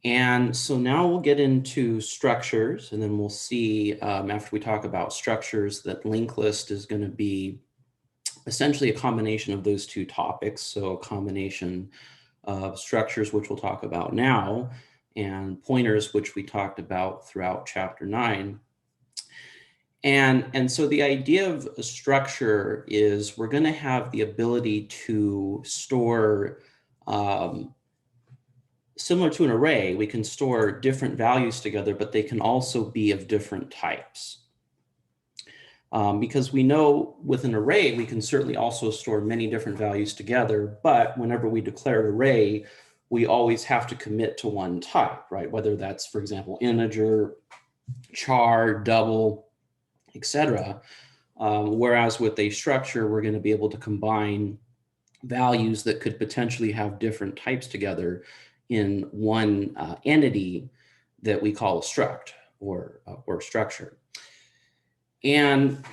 And so now we'll get into structures, and then we'll see after we talk about structures that linked list is going to be essentially a combination of those two topics. So a combination of structures, which we'll talk about now, and pointers, which we talked about throughout chapter 9. And so the idea of a structure is we're going to have the ability to store, similar to an array, we can store different values together, but they can also be of different types. Because we know with an array, we can certainly also store many different values together, but whenever we declare an array, we always have to commit to one type, right? Whether that's, for example, integer, char, double, etc. Whereas with a structure, we're going to be able to combine values that could potentially have different types together in one entity that we call a struct or structure. And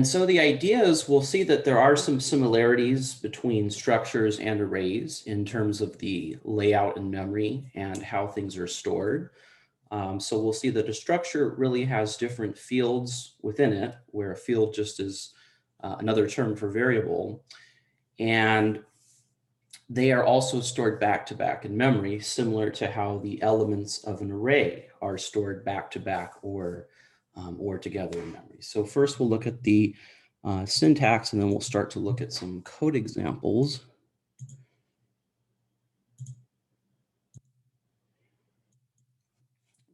so the idea is we'll see that there are some similarities between structures and arrays in terms of the layout and memory and how things are stored. So we'll see that a structure really has different fields within it, where a field just is another term for variable. And they are also stored back to back in memory, similar to how the elements of an array are stored back to back or together in memory. So first we'll look at the syntax, and then we'll start to look at some code examples.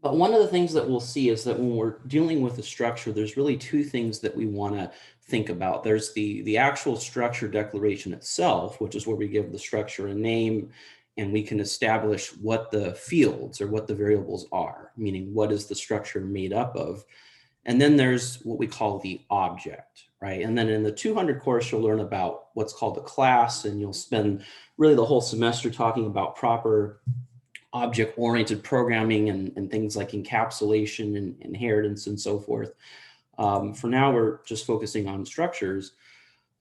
But one of the things that we'll see is that when we're dealing with a structure, there's really two things that we want to think about. There's the actual structure declaration itself, which is where we give the structure a name, and we can establish what the fields or what the variables are, meaning what is the structure made up of. And then there's what we call the object, right? And then in the 200 course, you'll learn about what's called a class, and you'll spend really the whole semester talking about proper object-oriented programming and things like encapsulation and inheritance and so forth. For now, we're just focusing on structures.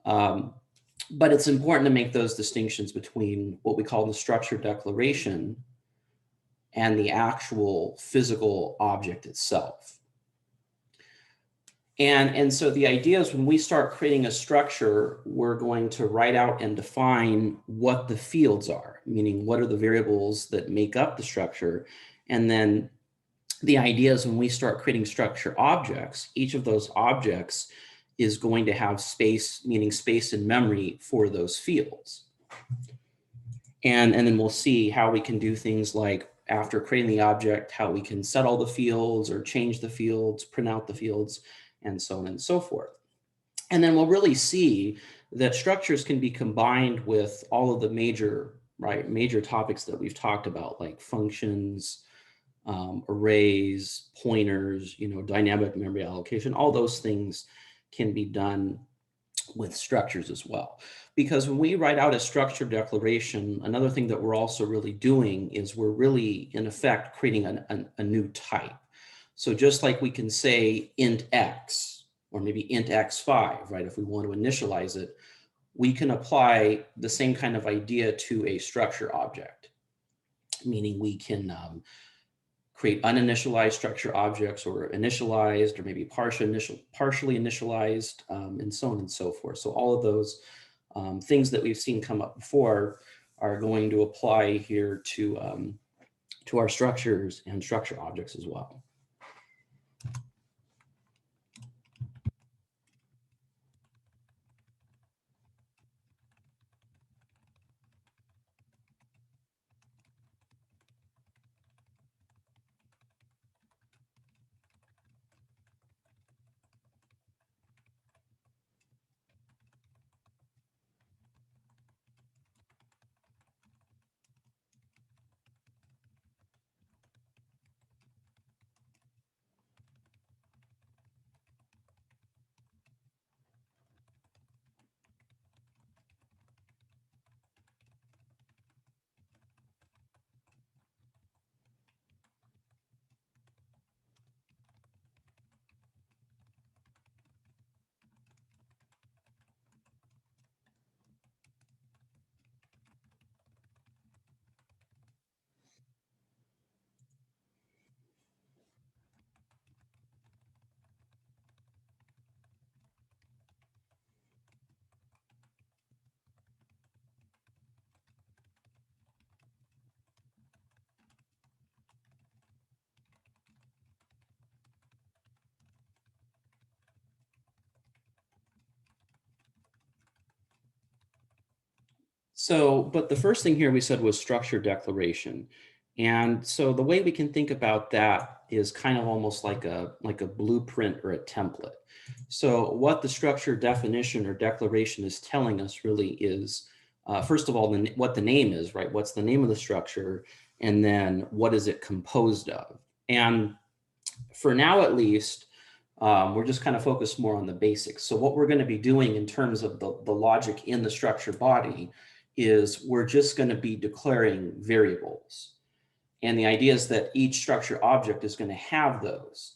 But it's important to make those distinctions between what we call the structure declaration and the actual physical object itself. And so the idea is when we start creating a structure, we're going to write out and define what the fields are, meaning what are the variables that make up the structure. And then the idea is when we start creating structure objects, each of those objects is going to have space, meaning space and memory for those fields. And then we'll see how we can do things like after creating the object, how we can set all the fields or change the fields, print out the fields, and so on and so forth. And then we'll really see that structures can be combined with all of the major topics that we've talked about, like functions, arrays, pointers, dynamic memory allocation. All those things can be done with structures as well. Because when we write out a structure declaration, another thing that we're also really doing is we're really, in effect, creating a new type. So just like we can say int x, or maybe int x5, right? If we want to initialize it, we can apply the same kind of idea to a structure object, meaning we can create uninitialized structure objects or initialized or maybe partially initialized, and so on and so forth. So all of those things that we've seen come up before are going to apply here to our structures and structure objects as well. So, but the first thing here we said was structure declaration. And so the way we can think about that is kind of almost like a blueprint or a template. So what the structure definition or declaration is telling us really is, first of all, what the name is, right? What's the name of the structure? And then what is it composed of? And for now, at least, we're just kind of focused more on the basics. So what we're going to be doing in terms of the logic in the structure body is we're just going to be declaring variables. And the idea is that each structure object is going to have those.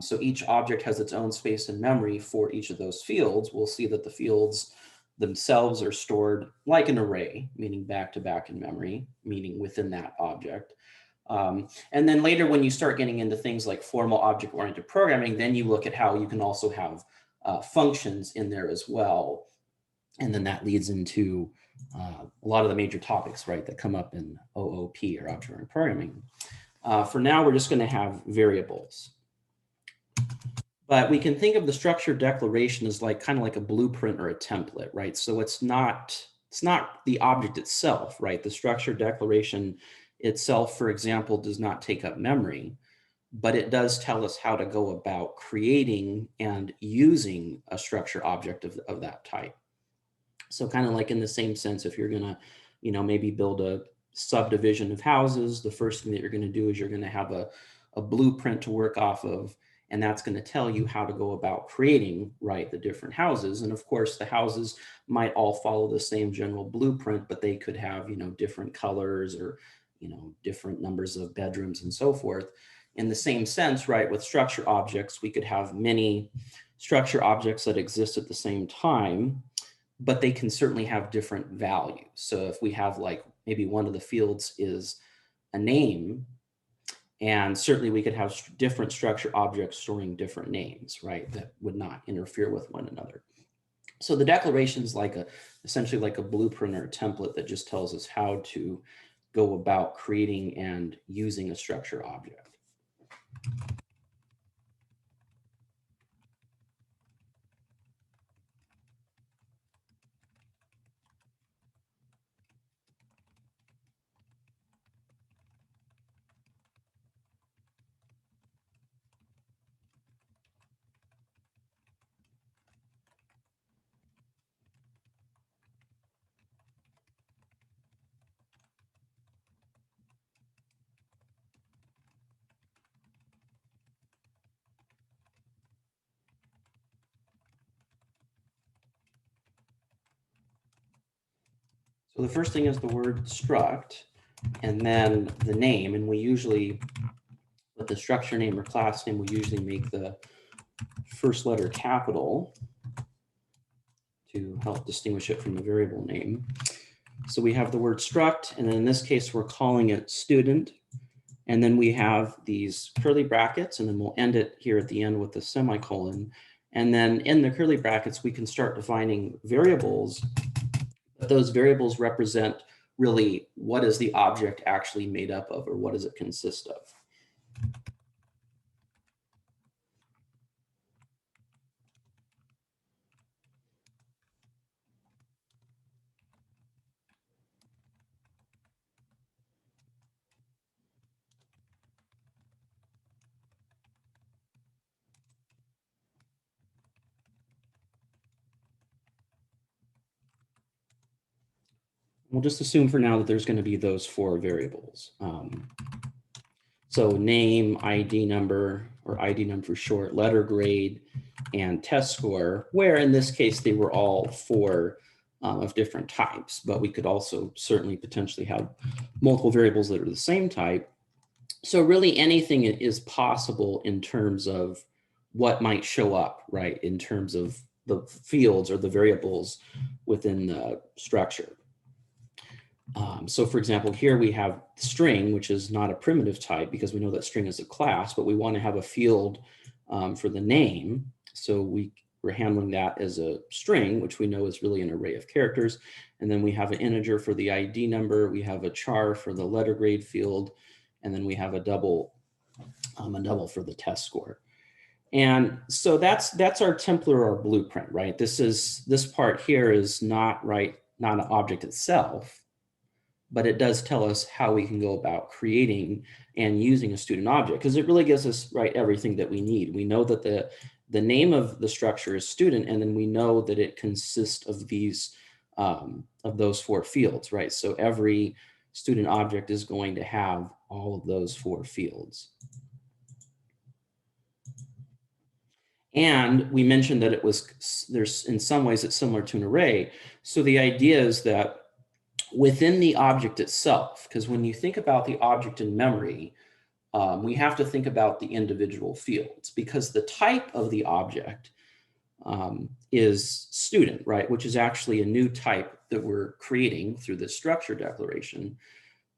So each object has its own space and memory for each of those fields. We'll see that the fields themselves are stored like an array, meaning back to back in memory, meaning within that object. And then later, when you start getting into things like formal object-oriented programming, then you look at how you can also have functions in there as well. And then that leads into a lot of the major topics, right, that come up in OOP or object-oriented programming. For now, we're just going to have variables. But we can think of the structure declaration as like kind of like a blueprint or a template, right? So it's not the object itself, right? The structure declaration itself, for example, does not take up memory, but it does tell us how to go about creating and using a structure object of that type. So kind of like in the same sense, if you're gonna, maybe build a subdivision of houses, the first thing that you're gonna do is you're gonna have a blueprint to work off of, and that's going to tell you how to go about creating, right, the different houses. And of course, the houses might all follow the same general blueprint, but they could have, different colors or, different numbers of bedrooms and so forth. In the same sense, right, with structure objects, we could have many structure objects that exist at the same time, but they can certainly have different values. So if we have like maybe one of the fields is a name, and certainly we could have different structure objects storing different names, right, that would not interfere with one another. So the declaration is essentially like a blueprint or a template that just tells us how to go about creating and using a structure object. So the first thing is the word struct, and then the name, and we usually, with the structure name or class name, we usually make the first letter capital to help distinguish it from the variable name. So we have the word struct, and then in this case, we're calling it student. And then we have these curly brackets, and then we'll end it here at the end with the semicolon. And then in the curly brackets, we can start defining variables. But those variables represent really what is the object actually made up of, or what does it consist of. We'll just assume for now that there's going to be those four variables. So name, ID number, or ID number for short, letter grade, and test score, where in this case they were all four of different types, but we could also certainly potentially have multiple variables that are the same type. So really anything is possible in terms of what might show up, right, in terms of the fields or the variables within the structure. So for example, here we have string, which is not a primitive type because we know that string is a class, but we want to have a field for the name. So we're handling that as a string, which we know is really an array of characters. And then we have an integer for the ID number. We have a char for the letter grade field. And then we have a double for the test score. And so that's our template or our blueprint, right? This part here is not not an object itself, but it does tell us how we can go about creating and using a student object, because it really gives us, right, everything that we need. We know that the name of the structure is student, and then we know that it consists of these of those 4 fields, right? So every student object is going to have all of those 4 fields. And we mentioned that there's in some ways it's similar to an array. So the idea is that within the object itself, because when you think about the object in memory, we have to think about the individual fields, because the type of the object is student, right? Which is actually a new type that we're creating through this structure declaration.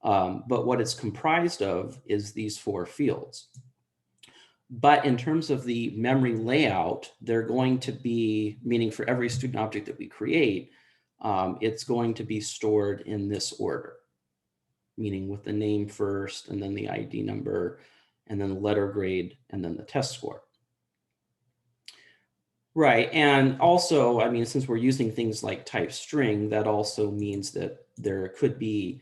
But what it's comprised of is these 4 fields. But in terms of the memory layout, they're going to be, meaning for every student object that we create, it's going to be stored in this order, meaning with the name first, and then the ID number, and then the letter grade, and then the test score. Right, and also, I mean, since we're using things like type string, that also means that there could be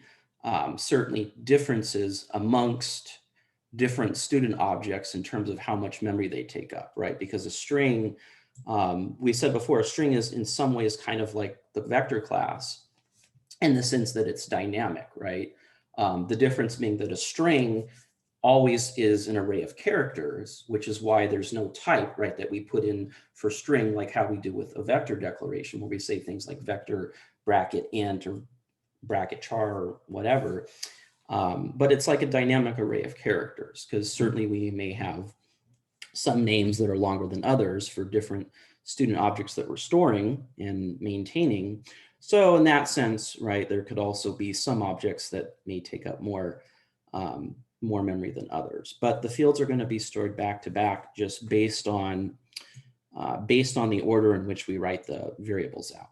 certainly differences amongst different student objects in terms of how much memory they take up, right? Because a string, we said before, a string is in some ways kind of like the vector class in the sense that it's dynamic, right? The difference being that a string always is an array of characters, which is why there's no type, right, that we put in for string, like how we do with a vector declaration, where we say things like vector bracket int or bracket char or whatever. But it's like a dynamic array of characters, because certainly we may have some names that are longer than others for different student objects that we're storing and maintaining. So in that sense, right, there could also be some objects that may take up more memory than others. But the fields are going to be stored back to back, just based on the order in which we write the variables out.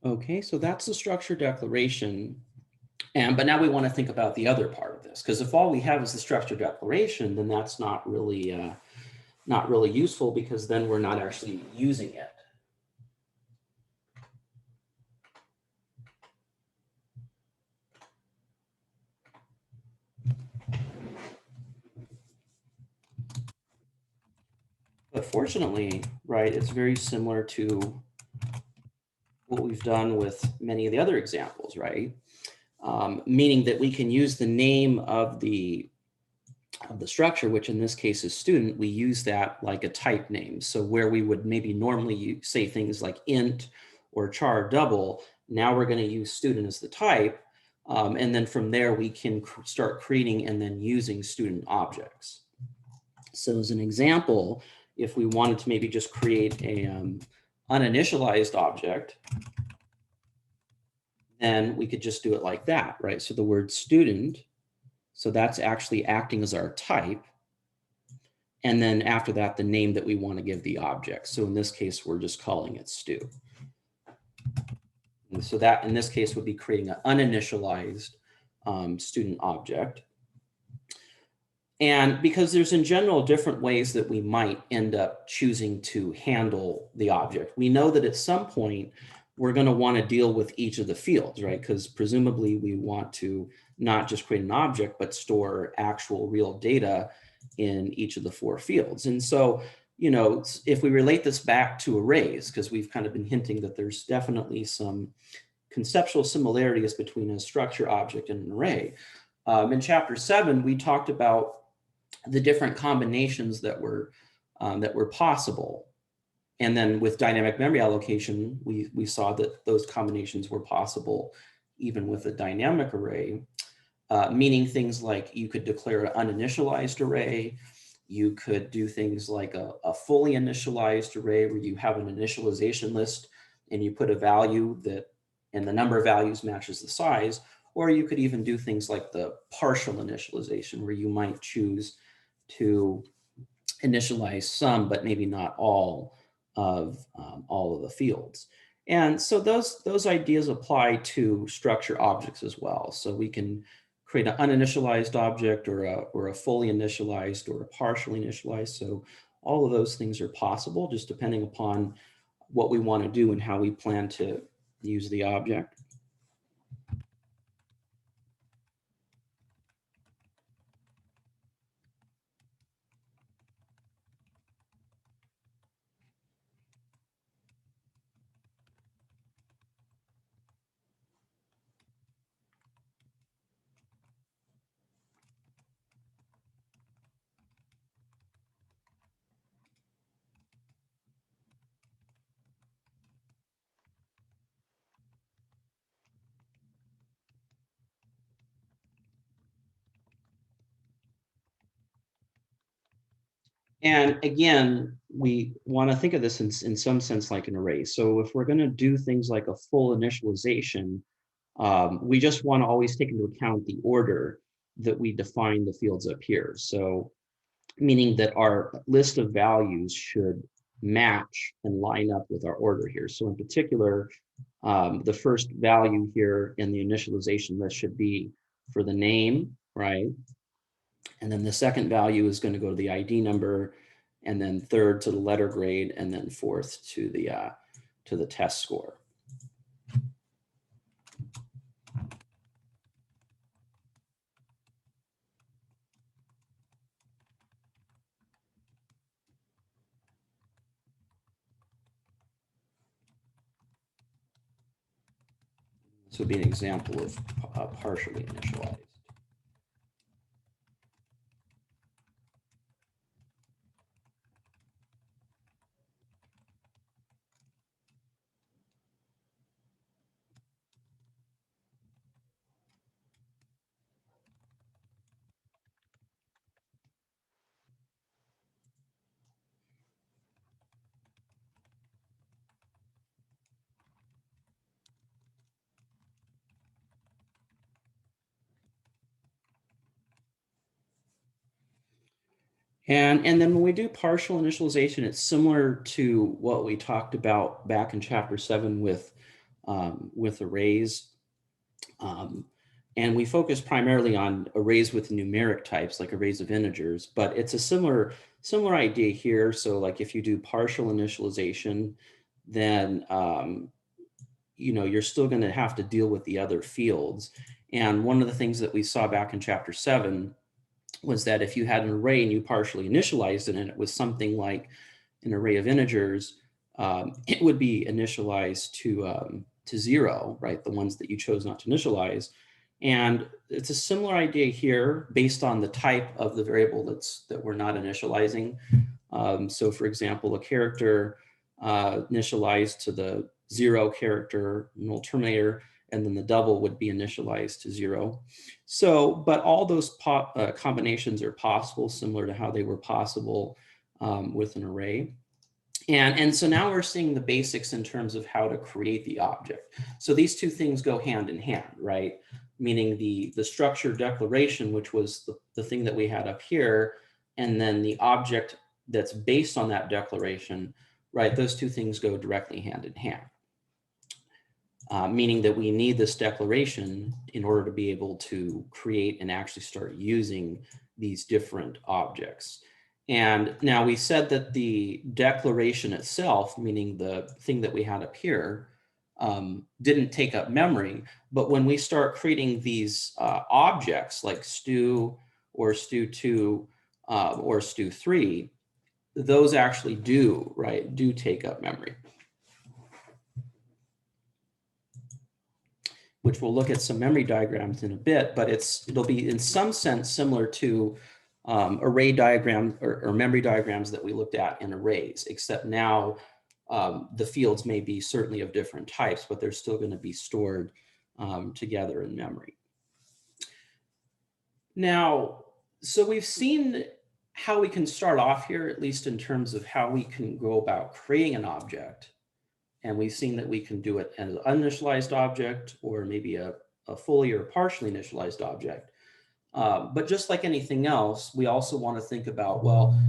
Okay, so that's the structure declaration. But now we want to think about the other part of this, because if all we have is the structure declaration, then that's not really useful, because then we're not actually using it. But fortunately, right, it's very similar to what we've done with many of the other examples, right? Meaning that we can use the name of the structure, which in this case is student, we use that like a type name. So where we would maybe normally say things like int or char double, now we're going to use student as the type. And then from there, we can start creating and then using student objects. So as an example, if we wanted to maybe just create a uninitialized object, then we could just do it like that, right? So the word student, so that's actually acting as our type. And then after that, the name that we want to give the object. So in this case, we're just calling it stu. And so that in this case would be creating an uninitialized student object. And because there's in general different ways that we might end up choosing to handle the object, we know that at some point we're going to want to deal with each of the fields, right? Because presumably we want to not just create an object, but store actual real data in each of the 4 fields. And so you know, if we relate this back to arrays, because we've kind of been hinting that there's definitely some conceptual similarities between a structure object and an array. In chapter 7, we talked about the different combinations that were possible. And then with dynamic memory allocation, we saw that those combinations were possible even with a dynamic array, meaning things like you could declare an uninitialized array. You could do things like a fully initialized array where you have an initialization list and you put a value that, and the number of values matches the size. Or you could even do things like the partial initialization where you might choose to initialize some, but maybe not all of the fields. And so those ideas apply to structure objects as well. So we can create an uninitialized object or a fully initialized or a partially initialized. So all of those things are possible, just depending upon what we want to do and how we plan to use the object. And again, we want to think of this in some sense like an array. So if we're going to do things like a full initialization, we just want to always take into account the order that we define the fields up here. So meaning that our list of values should match and line up with our order here. So in particular, the first value here in the initialization list should be for the name, right? And then the second value is going to go to the ID number, and then third to the letter grade, and then fourth to the test score. This would be an example of partially initialized. And then when we do partial initialization, it's similar to what we talked about back in chapter 7 with arrays. And we focus primarily on arrays with numeric types, like arrays of integers, but it's a similar idea here. So like if you do partial initialization, then you know, you're still going to have to deal with the other fields. And one of the things that we saw back in chapter 7 was that if you had an array and you partially initialized it and it was something like an array of integers, it would be initialized to 0, right? The ones that you chose not to initialize. And it's a similar idea here based on the type of the variable that we're not initializing. So for example, a character initialized to the 0 character null terminator, and then the double would be initialized to 0. So, but all those combinations are possible, similar to how they were possible with an array. And so now we're seeing the basics in terms of how to create the object. So these two things go hand in hand, right? Meaning the structure declaration, which was the thing that we had up here, and then the object that's based on that declaration, right? Those two things go directly hand in hand. Meaning that we need this declaration in order to be able to create and actually start using these different objects. And now we said that the declaration itself, meaning the thing that we had up here, didn't take up memory. But when we start creating these objects like stu or stu2 or stu3, those actually do take up memory, which we'll look at some memory diagrams in a bit, but it'll be in some sense similar to array diagrams or memory diagrams that we looked at in arrays, except now the fields may be certainly of different types, but they're still going to be stored together in memory. Now, so we've seen how we can start off here, at least in terms of how we can go about creating an object. And we've seen that we can do it as an uninitialized object, or maybe a fully or partially initialized object. But just like anything else, we also want to think about, well,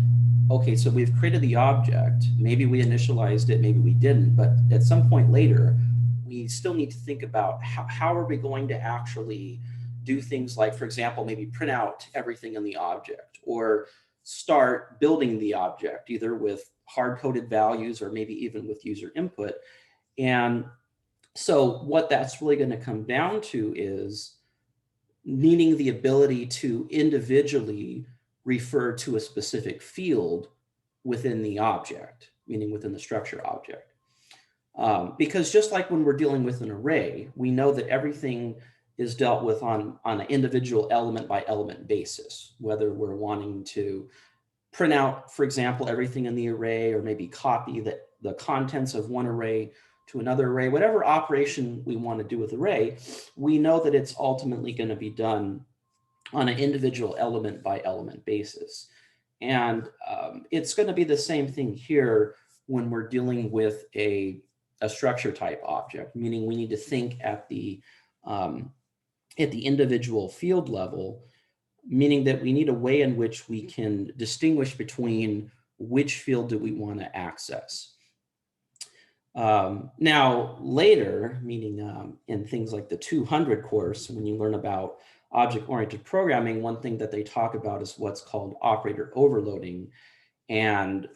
okay, so we've created the object, maybe we initialized it, maybe we didn't, but at some point later, we still need to think about how are we going to actually do things like, for example, maybe print out everything in the object, or start building the object, either with hard-coded values or maybe even with user input. And so what that's really going to come down to is needing the ability to individually refer to a specific field within the object, meaning within the structure object. Because just like when we're dealing with an array, we know that everything is dealt with on an individual element by element basis, whether we're wanting to print out, for example, everything in the array, or maybe copy the contents of one array to another array, whatever operation we want to do with array, we know that it's ultimately going to be done on an individual element by element basis. And it's going to be the same thing here when we're dealing with a structure type object, meaning we need to think at the individual field level, meaning that we need a way in which we can distinguish between which field do we want to access. Now later, meaning in things like the 200 course, when you learn about object-oriented programming, one thing that they talk about is what's called operator overloading. And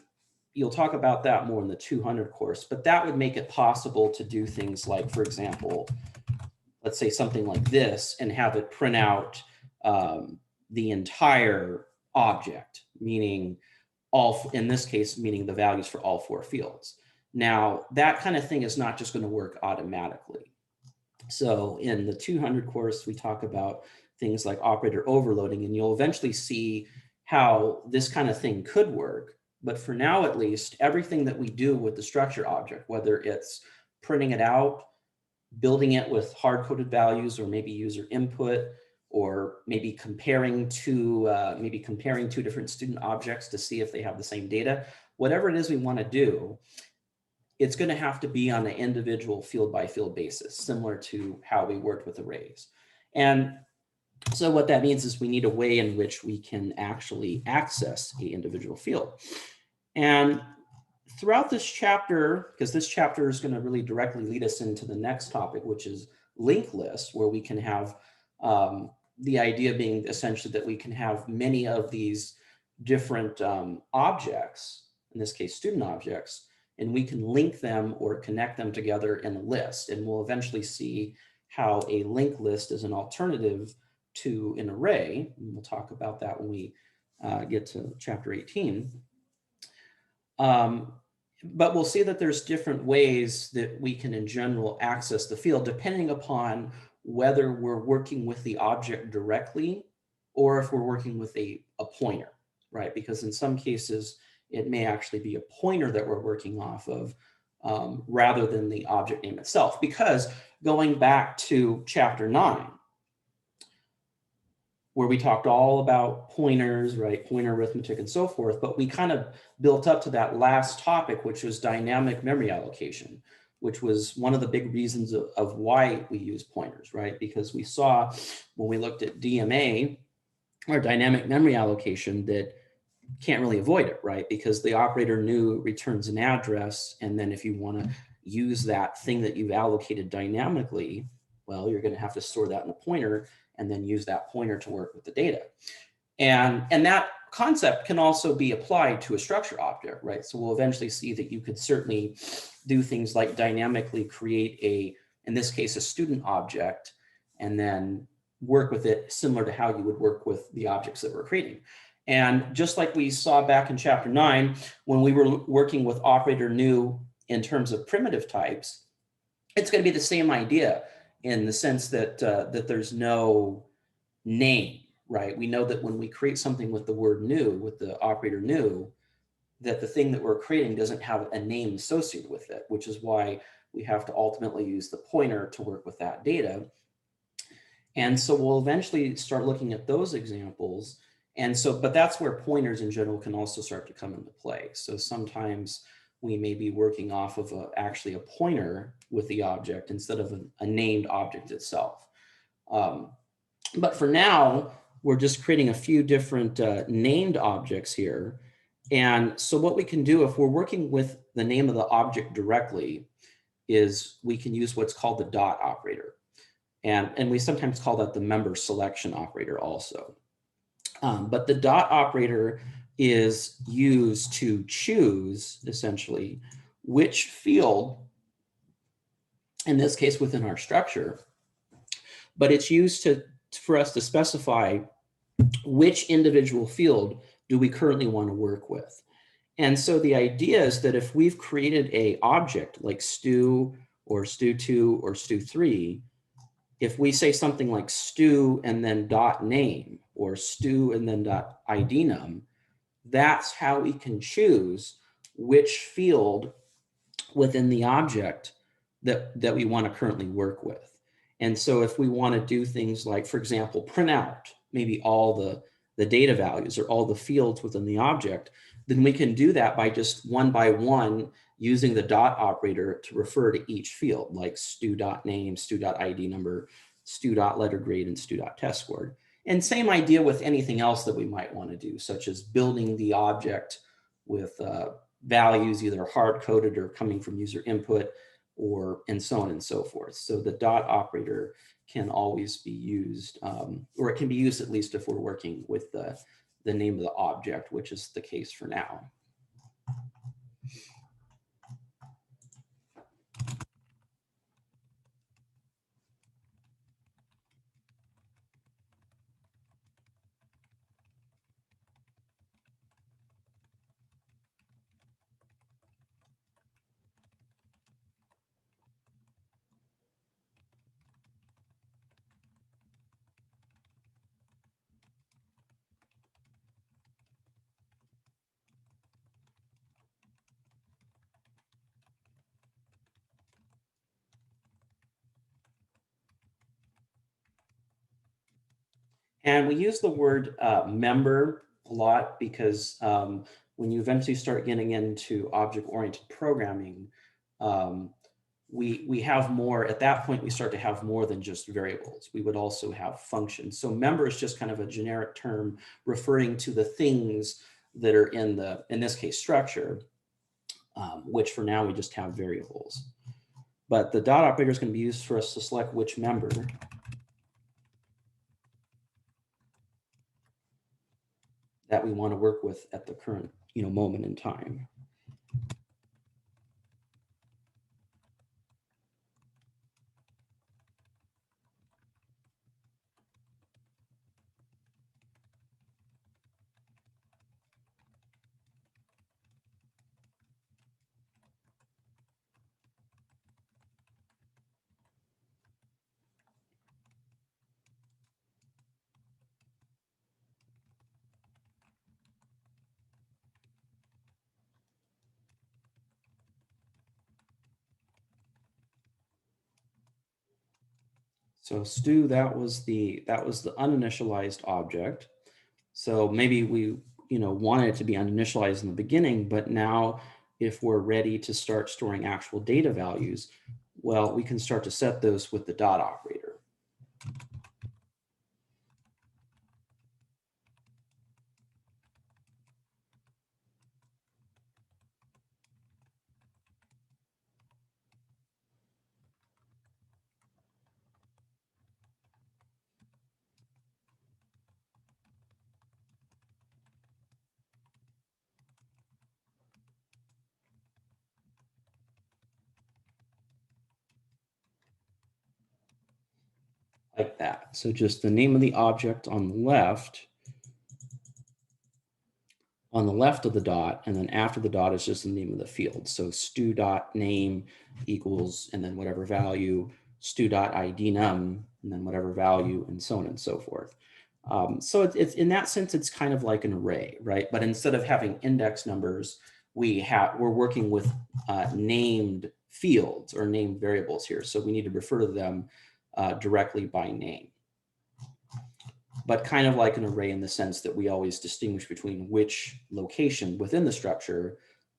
you'll talk about that more in the 200 course, but that would make it possible to do things like, for example, let's say something like this, and have it print out the entire object, meaning in this case, meaning the values for all 4 fields. Now, that kind of thing is not just going to work automatically. So in the 200 course, we talk about things like operator overloading, and you'll eventually see how this kind of thing could work. But for now, at least, everything that we do with the structure object, whether it's printing it out, building it with hard-coded values, or maybe user input, or maybe comparing two different student objects to see if they have the same data, whatever it is we want to do, it's going to have to be on an individual field by field basis, similar to how we worked with arrays. And so what that means is we need a way in which we can actually access an individual field. And throughout this chapter, because this chapter is going to really directly lead us into the next topic, which is linked lists, where we can have the idea being essentially that we can have many of these different objects, in this case, student objects, and we can link them or connect them together in a list. And we'll eventually see how a linked list is an alternative to an array. And we'll talk about that when we get to chapter 18. But we'll see that there's different ways that we can in general access the field, depending upon whether we're working with the object directly or if we're working with a pointer, right? Because in some cases, it may actually be a pointer that we're working off of rather than the object name itself. Because going back to chapter 9, where we talked all about pointers, right? Pointer arithmetic and so forth, but we kind of built up to that last topic, which was dynamic memory allocation, which was one of the big reasons of why we use pointers, right? Because we saw when we looked at DMA, or dynamic memory allocation, that can't really avoid it, right? Because the operator new returns an address, and then if you want to use that thing that you've allocated dynamically, well, you're going to have to store that in a pointer and then use that pointer to work with the data. And that concept can also be applied to a structure object, right? So we'll eventually see that you could certainly do things like dynamically create in this case, a student object, and then work with it similar to how you would work with the objects that we're creating. And just like we saw back in chapter 9, when we were working with operator new in terms of primitive types, it's going to be the same idea in the sense that that there's no name, right? We know that when we create something with the word new, with the operator new, that the thing that we're creating doesn't have a name associated with it, which is why we have to ultimately use the pointer to work with that data. And so we'll eventually start looking at those examples. And so, but that's where pointers in general can also start to come into play. So sometimes we may be working off of actually a pointer with the object instead of a named object itself. But for now, we're just creating a few different named objects here. And so what we can do if we're working with the name of the object directly is we can use what's called the dot operator. And we sometimes call that the member selection operator also. But the dot operator is used to choose, essentially, which field, in this case within our structure, but it's used for us to specify which individual field do we currently want to work with. And so the idea is that if we've created a object like stu or stu2 or stu3, if we say something like stu and then dot name or stu and then dot id num, that's how we can choose which field within the object that we want to currently work with. And so if we want to do things like, for example, print out maybe all the data values or all the fields within the object, then we can do that by just one by one using the dot operator to refer to each field, like stu.name, stu.id number, stu.letter grade, and stu.test score. And same idea with anything else that we might want to do, such as building the object with values either hard-coded or coming from user input, or and so on and so forth. So the dot operator can always be used, or it can be used at least if we're working with the name of the object, which is the case for now. And we use the word member a lot because when you eventually start getting into object-oriented programming, we have more, at that point, we start to have more than just variables. We would also have functions. So member is just kind of a generic term referring to the things that are in this case, structure, which for now we just have variables. But the dot operator is going to be used for us to select which member that we want to work with at the current moment in time. So stu, that was the uninitialized object. So maybe we wanted it to be uninitialized in the beginning, but now if we're ready to start storing actual data values, well, we can start to set those with the dot operator. Like that. So just the name of the object on the left on the left of the dot, and then after the dot is just the name of the field. So stu dot name equals, and then whatever value, stu dot id num, and then whatever value, and so on and so forth. So it's in that sense, it's kind of like an array, right? But instead of having index numbers, we're working with named fields or named variables here. So we need to refer to them directly by name. But kind of like an array in the sense that we always distinguish between which location within the structure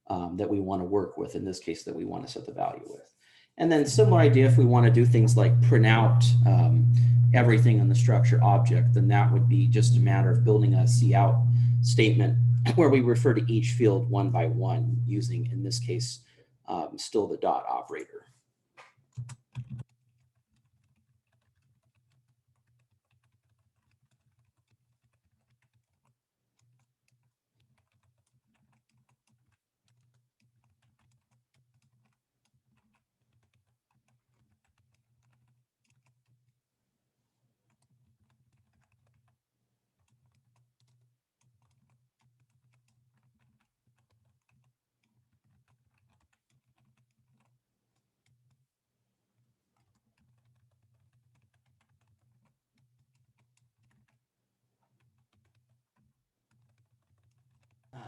that we want to work with, in this case, that we want to set the value with. And then similar idea, if we want to do things like print out everything in the structure object, then that would be just a matter of building a cout statement where we refer to each field one by one using, in this case, still the dot operator.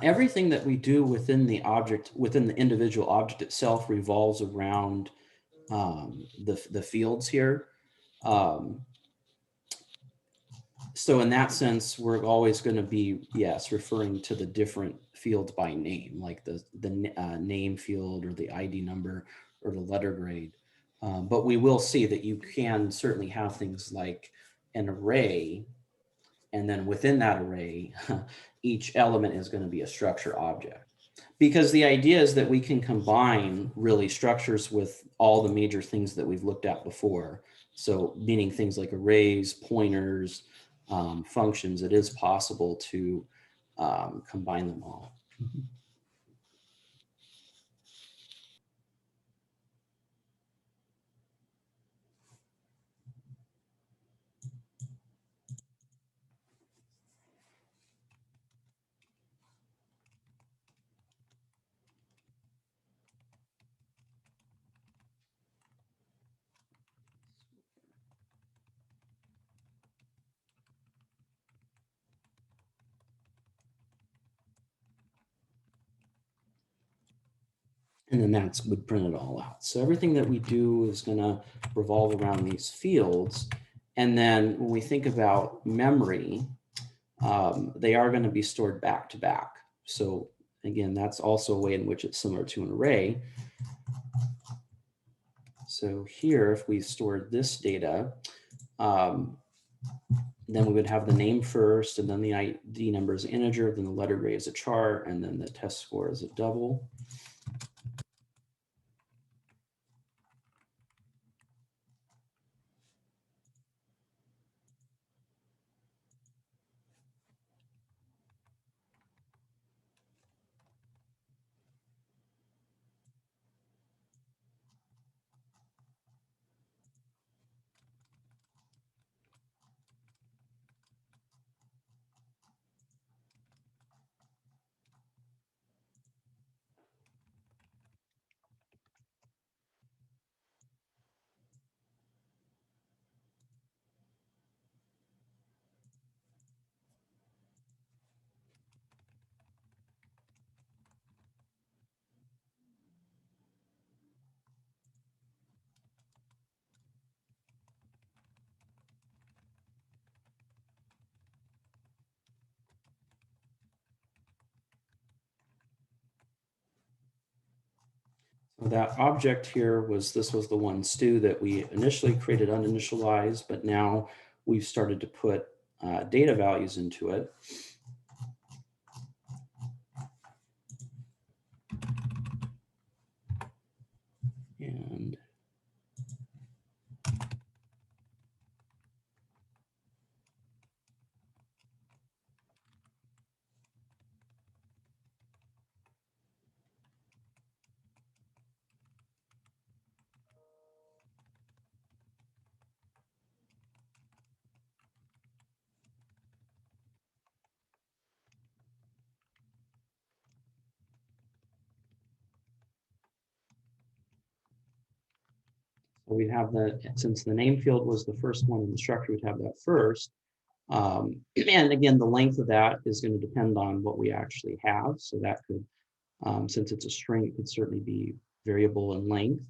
Everything that we do within the object, within the individual object itself, revolves around the fields here. So in that sense, we're always going to be, yes, referring to the different fields by name, like the name field or the ID number or the letter grade. But we will see that you can certainly have things like an array, and then within that array, each element is going to be a structure object. Because the idea is that we can combine really structures with all the major things that we've looked at before. So meaning things like arrays, pointers, functions, it is possible to combine them all. And then that's would print it all out. So everything that we do is going to revolve around these fields. And then when we think about memory, they are going to be stored back to back. So again, that's also a way in which it's similar to an array. So here, if we stored this data, then we would have the name first, and then the ID number is an integer, then the letter grade is a char, and then the test score is a double. So that object here was, this was the one stu that we initially created uninitialized, but now we've started to put data values into it. And So we have since the name field was the first one in the structure, we'd have that first. And again, the length of that is going to depend on what we actually have. So that could, since it's a string, it could certainly be variable in length.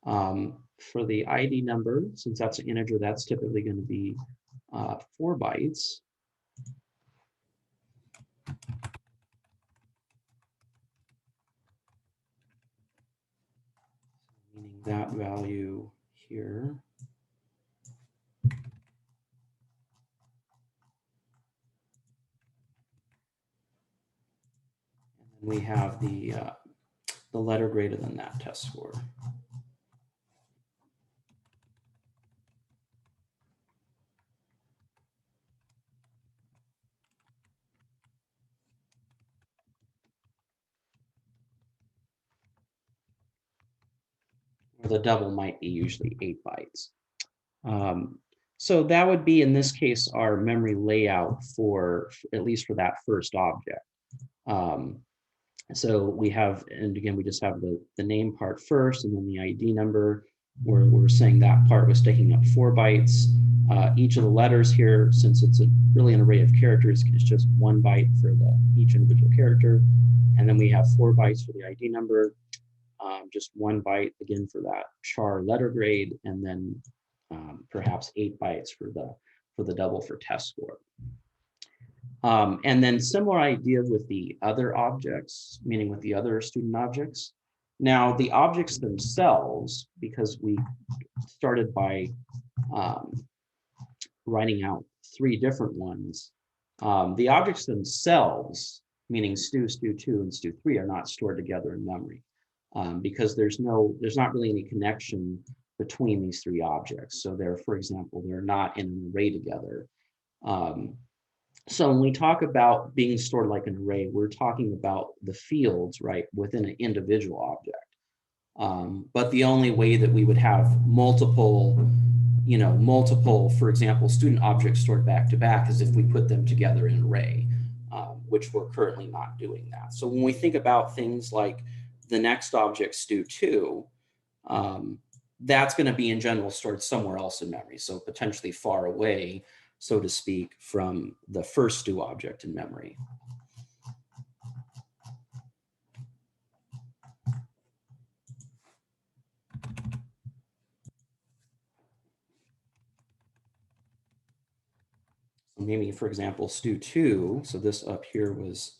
For the ID number, since that's an integer, that's typically going to be 4 bytes. Meaning that value here. And we have the letter greater than that test score. Or the double might be usually 8 bytes. So that would be, in this case, our memory layout for at least for that first object. So we have, and again, we just have the name part first, and then the ID number, where we're saying that part was taking up 4 bytes. Each of the letters here, since it's really an array of characters, it's just 1 byte for each individual character. And then we have 4 bytes for the ID number, just 1 byte again for that char letter grade, and then perhaps 8 bytes for the double for test score. And then similar idea with the other objects, meaning with the other student objects. Now the objects themselves, because we started by writing out 3 different ones, the objects themselves, meaning stu2, and stu3, are not stored together in memory because there's not really any connection between these 3 objects. So they're, for example, they're not in an array together. So when we talk about being stored like an array, we're talking about the fields, right, within an individual object. But the only way that we would have multiple, for example, student objects stored back to back is if we put them together in an array, which we're currently not doing that. So when we think about things like the next object, stu2, that's going to be in general stored somewhere else in memory, so potentially far away, so to speak, from the first stu object in memory. So maybe, for example, stu2, so this up here was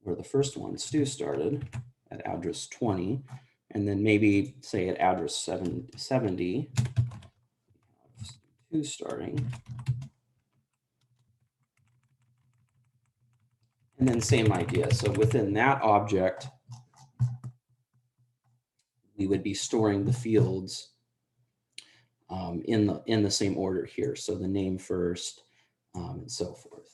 where the first one, stu, started at address 20, and then maybe say at address 70, stu starting. And then same idea. So within that object, we would be storing the fields in the same order here. So the name first, and so forth.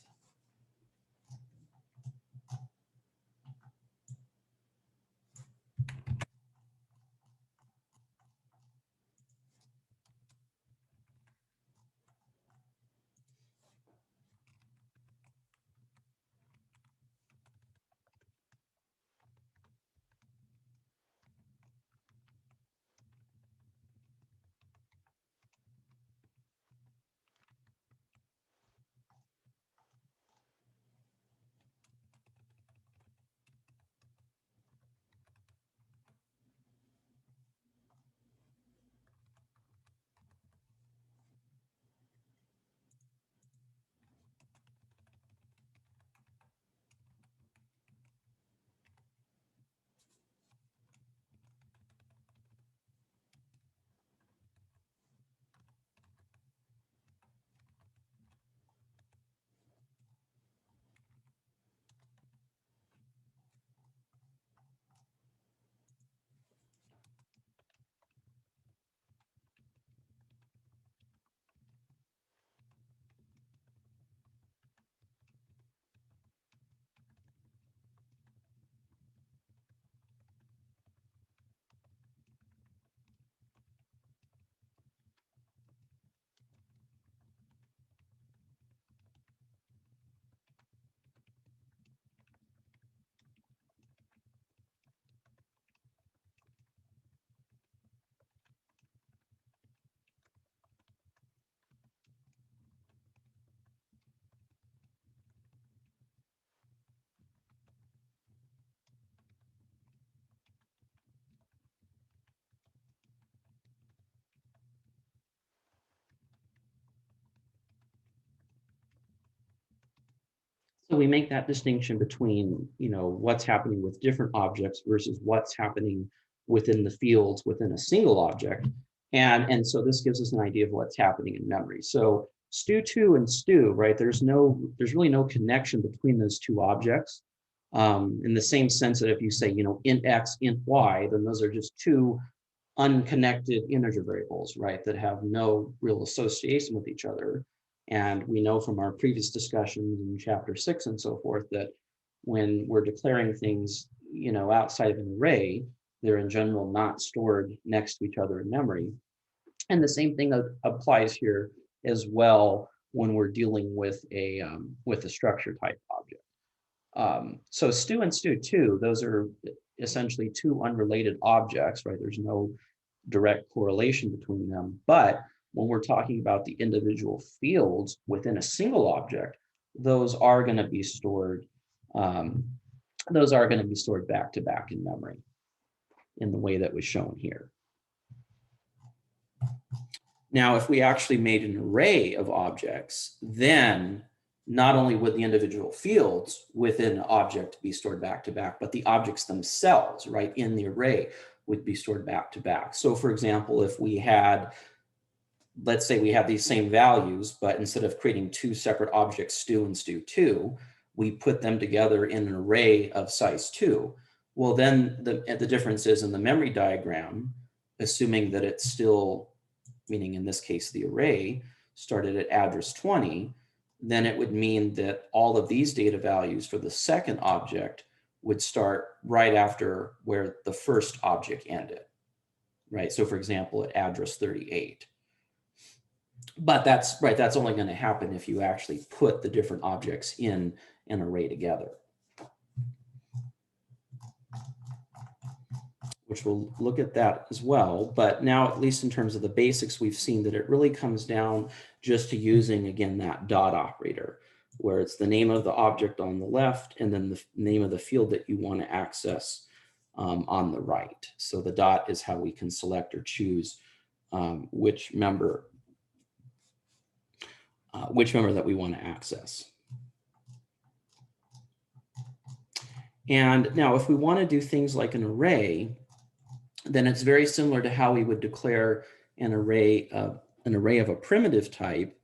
So we make that distinction between, what's happening with different objects versus what's happening within the fields within a single object. And so this gives us an idea of what's happening in memory. So stu2 and stu, right? There's really no connection between those two objects. In the same sense that if you say, int x, int y, then those are just two unconnected integer variables, right, that have no real association with each other. And we know from our previous discussions in chapter 6 and so forth that when we're declaring things, outside of an array, they're in general not stored next to each other in memory. And the same thing applies here as well when we're dealing with a structure type object. So stu and stu2, those are essentially two unrelated objects, right? There's no direct correlation between them. But when we're talking about the individual fields within a single object, those are going to be stored. Um, those are going to be stored back to back in memory in the way that was shown here. Now, if we actually made an array of objects, then not only would the individual fields within an object be stored back to back, but the objects themselves, right, in the array would be stored back to back. So for example, if we had, let's say we have these same values, but instead of creating two separate objects, stu and stu2, we put them together in an array of size 2. Well, then the difference is in the memory diagram, assuming that it's still, meaning in this case, the array started at address 20, then it would mean that all of these data values for the second object would start right after where the first object ended, right? So for example, at address 38. But that's right, that's only going to happen if you actually put the different objects in an array together, which we'll look at that as well. But now, at least in terms of the basics, we've seen that it really comes down just to using, again, that dot operator, where it's the name of the object on the left and then the name of the field that you want to access on the right. So the dot is how we can select or choose which member that we want to access. And now if we want to do things like an array, then it's very similar to how we would declare an array of a primitive type,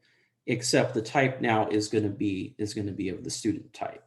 except the type now is going to be of the student type.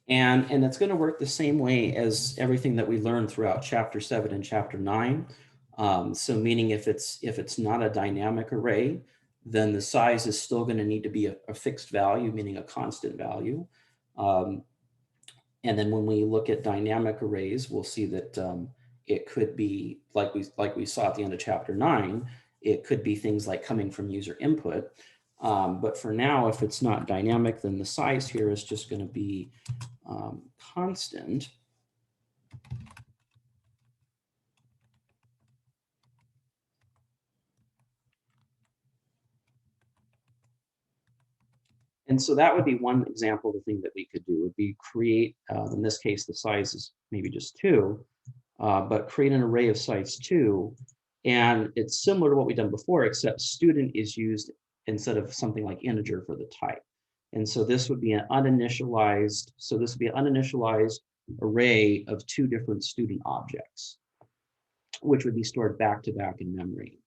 And it's going to work the same way as everything that we learned throughout chapter 7 and chapter 9. So meaning if it's not a dynamic array, then the size is still going to need to be a fixed value, meaning a constant value. And then when we look at dynamic arrays, we'll see that it could be, like we saw at the end of chapter 9, it could be things like coming from user input. But for now, if it's not dynamic, then the size here is just going to be constant. And so that would be one example of the thing that we could do would be create, in this case, the size is maybe just 2, but create an array of size 2. And it's similar to what we've done before, except student is used instead of something like integer for the type. And so this would be an uninitialized, array of 2 different student objects, which would be stored back to back in memory.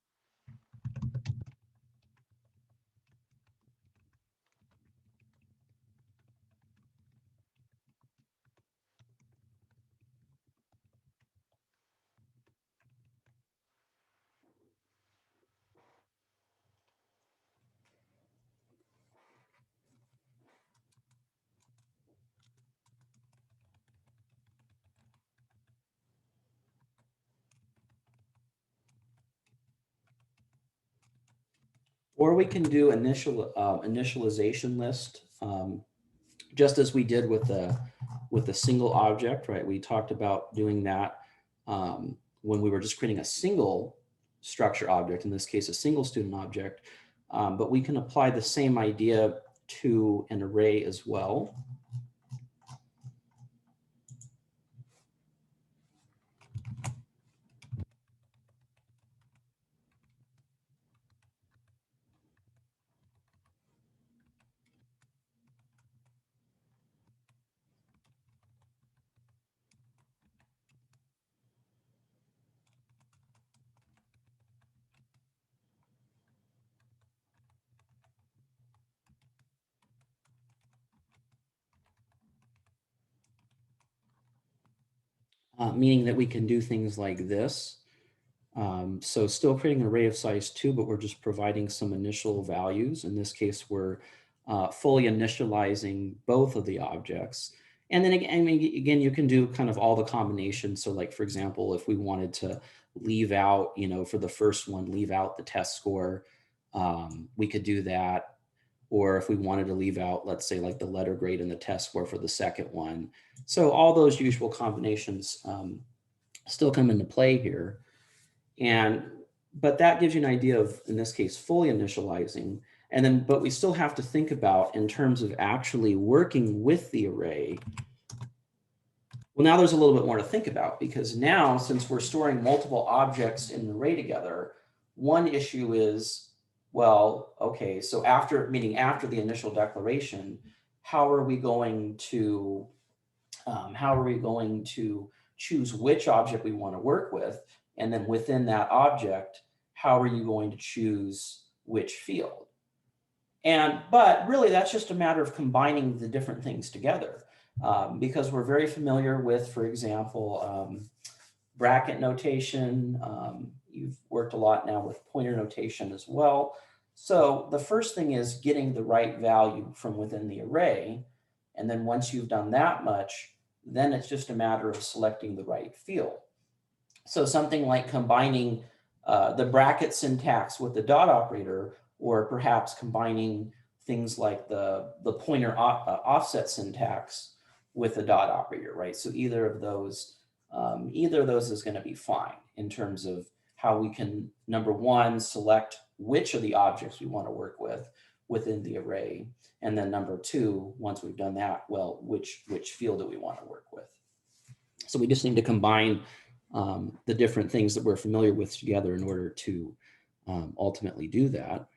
Or we can do initialization list, just as we did with the single object, right? We talked about doing that when we were just creating a single structure object, in this case, a single student object. But we can apply the same idea to an array as well. Meaning that we can do things like this. So still creating an array of size 2, but we're just providing some initial values. In this case, we're fully initializing both of the objects. And then again, you can do kind of all the combinations. So like, for example, if we wanted to leave out, for the first one, leave out the test score, we could do that. Or if we wanted to leave out, let's say like the letter grade and the test score for the second one. So all those usual combinations still come into play here. But that gives you an idea of, in this case, fully initializing. But we still have to think about, in terms of actually working with the array. Well, now there's a little bit more to think about, because now, since we're storing multiple objects in an array together, one issue is, well, okay, so after the initial declaration, how are we going to choose which object we want to work with? And then within that object, how are you going to choose which field? But really, that's just a matter of combining the different things together, because we're very familiar with, for example, bracket notation. You've worked a lot now with pointer notation as well. So the first thing is getting the right value from within the array. And then once you've done that much, then it's just a matter of selecting the right field. So something like combining the bracket syntax with the dot operator, or perhaps combining things like the pointer offset syntax with the dot operator, right? So either of those is going to be fine in terms of how we can, number one, select which of the objects we want to work with within the array. And then number two, once we've done that, well, which field do we want to work with? So we just need to combine the different things that we're familiar with together in order to ultimately do that.